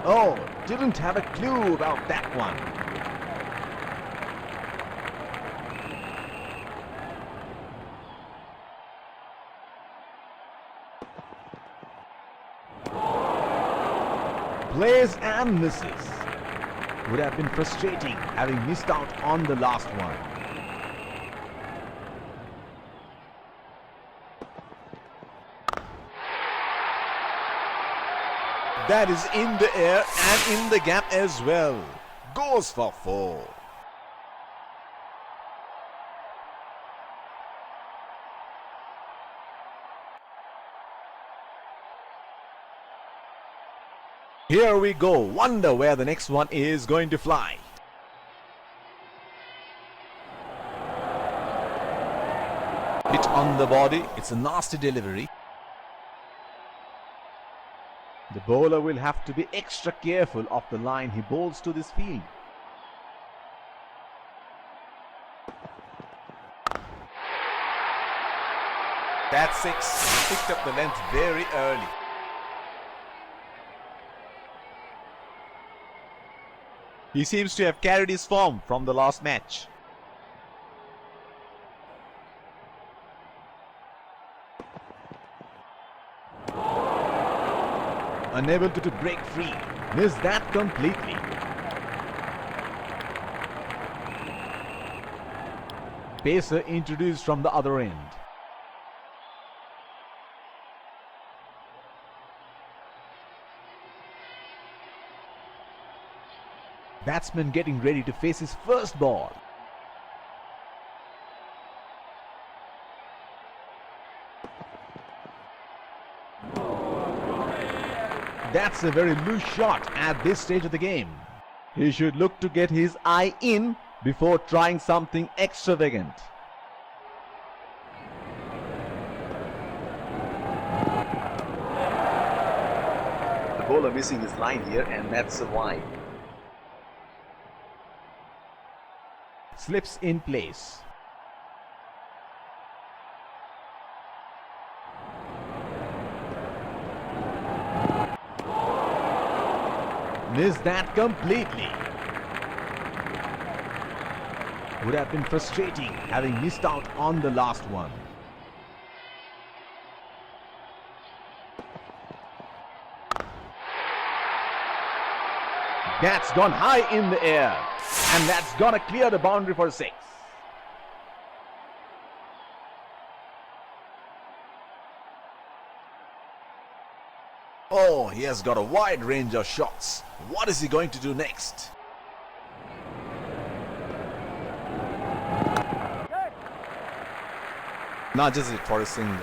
Oh, didn't have a clue about that one. Plays and misses. Would have been frustrating having missed out on the last one. That is in the air and in the gap as well. Goes for 4. Here we go. Wonder where the next one is going to fly. Hit on the body. It's a nasty delivery. The bowler will have to be extra careful of the line he bowls to this field. That's 6. Picked up the length very early. He seems to have carried his form from the last match. Unable to break free. Missed that completely. Pacer introduced from the other end. Batsman getting ready to face his first ball. That's a very loose shot at this stage of the game. He should look to get his eye in before trying something extravagant. The bowler missing his line here, and that's a wide. Slips in place. Missed that completely. Would have been frustrating having missed out on the last one. That's gone high in the air. And that's gonna clear the boundary for 6. Oh, he has got a wide range of shots. What is he going to do next? Nudges it for a single.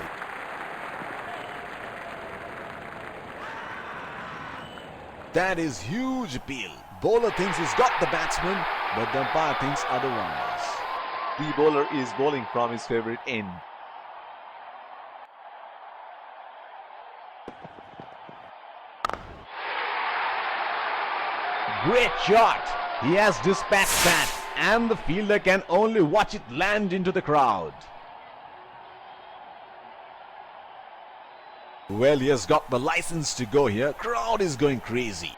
That is huge appeal. Bowler thinks he's got the batsman, but the umpire thinks otherwise. The bowler is bowling from his favorite end. Great shot. He has dispatched that, and the fielder can only watch it land into the crowd. Well, he has got the license to go here. Crowd is going crazy.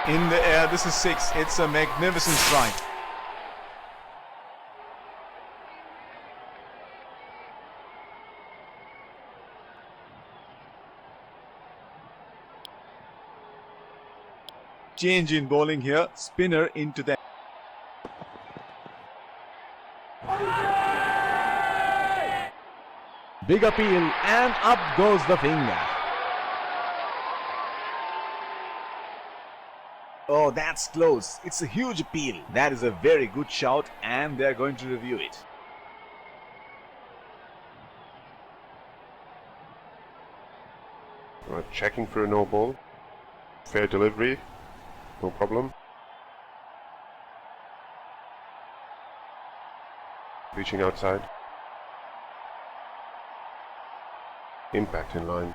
In the air, this is 6. It's a magnificent strike. Change in bowling here. Spinner into that. Big appeal, and up goes the finger. Oh, that's close. It's a huge appeal. That is a very good shout, and they're going to review it. Checking for a no ball. Fair delivery. No problem. Reaching outside. Impact in line.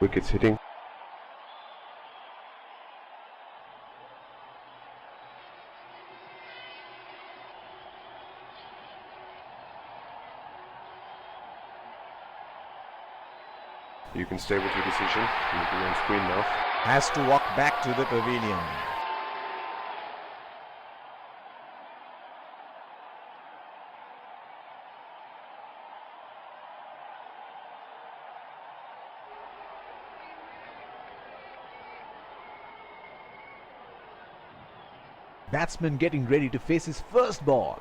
Wickets hitting. You can stay with your decision. You'll be on screen now. Has to walk back to the pavilion. Batsman getting ready to face his first ball.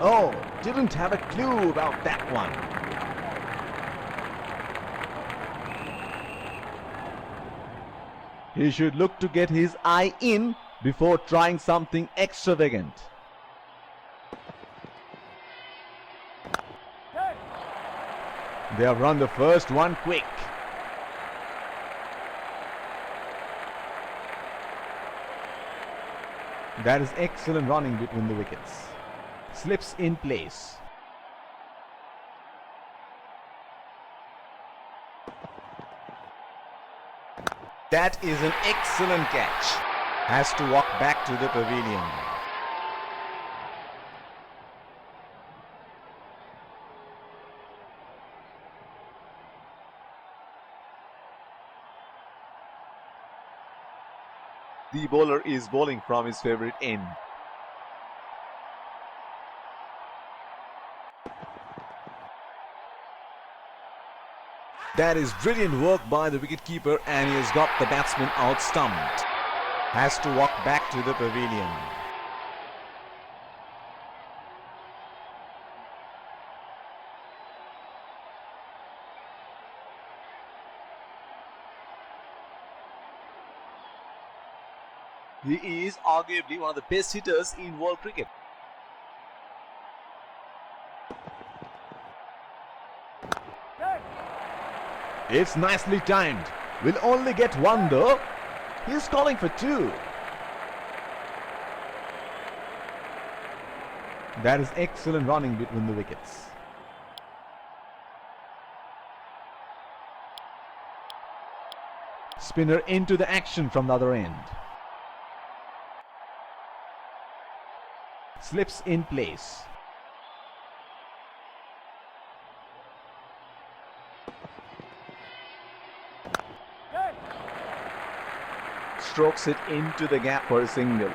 Oh, didn't have a clue about that one. He should look to get his eye in before trying something extravagant. They have run the first one quick. That is excellent running between the wickets. Slips in place. That is an excellent catch. Has to walk back to the pavilion. The bowler is bowling from his favorite end. That is brilliant work by the wicketkeeper, and he has got the batsman out stumped. Has to walk back to the pavilion. He is arguably one of the best hitters in world cricket. It's nicely timed. Will only get one though. He's calling for two. That is excellent running between the wickets. Spinner into the action from the other end. Slips in place. Strokes it into the gap for a single.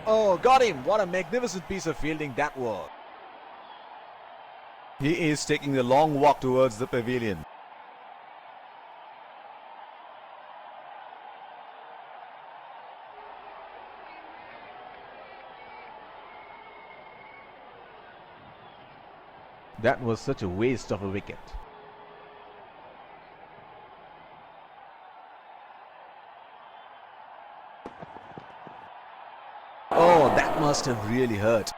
Oh, got him. What a magnificent piece of fielding that was. He is taking the long walk towards the pavilion. That was such a waste of a wicket. Oh, that must have really hurt.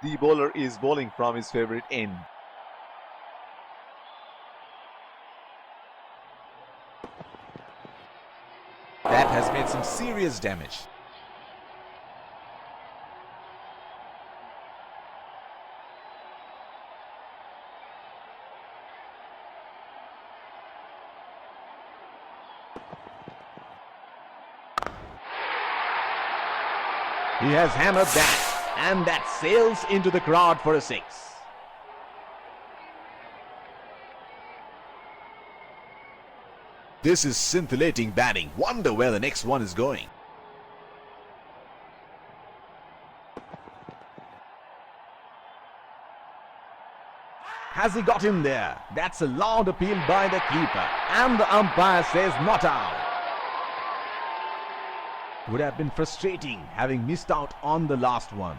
The bowler is bowling from his favorite end. That has made some serious damage. He has hammered that, and that sails into the crowd for a six. This is scintillating batting. Wonder where the next one is going. Has he got him there? That's a loud appeal by the keeper, and the umpire says not out. Would have been frustrating having missed out on the last one.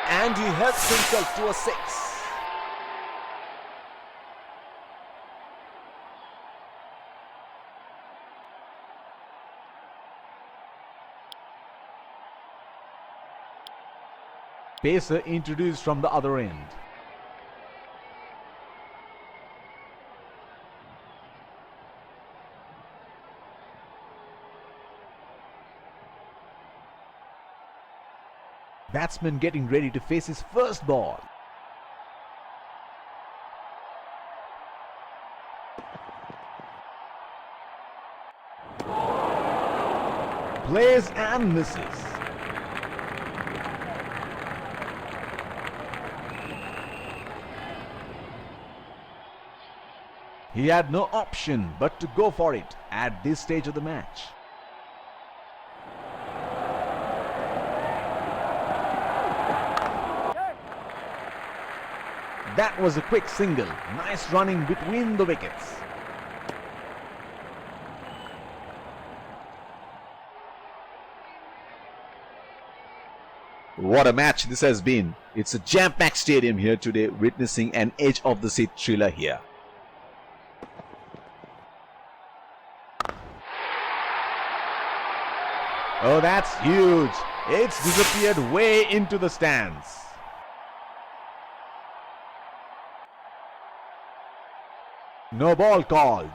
And he helps himself to a six. Pacer introduced from the other end. Batsman getting ready to face his first ball. Plays and misses. He had no option but to go for it at this stage of the match. That was a quick single. Nice running between the wickets. What a match this has been. It's a jam-packed stadium here today, witnessing an edge of the seat thriller here. Oh, that's huge. It's disappeared way into the stands. No ball called.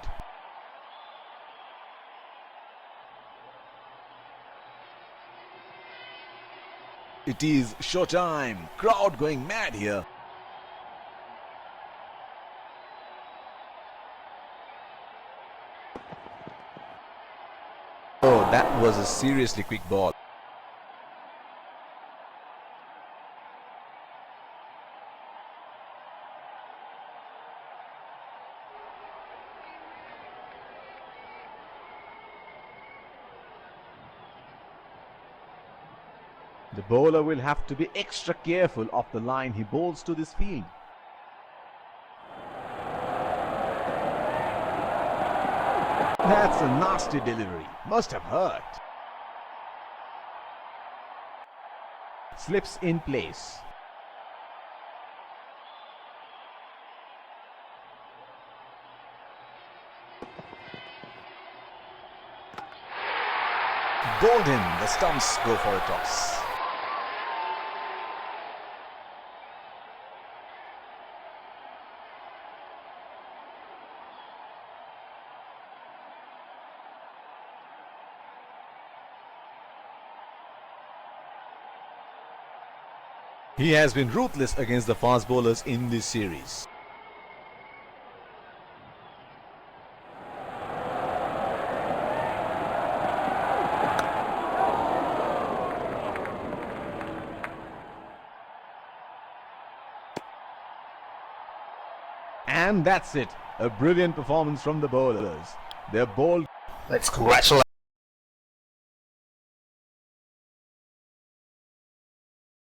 It is showtime. Crowd going mad here. Oh, that was a seriously quick ball. The bowler will have to be extra careful of the line he bowls to this field. That's a nasty delivery. Must have hurt. Slips in place. Bowled in. The stumps go for a toss. He has been ruthless against the fast bowlers in this series. And that's it. A brilliant performance from the bowlers. They're bowled. Let's congratulate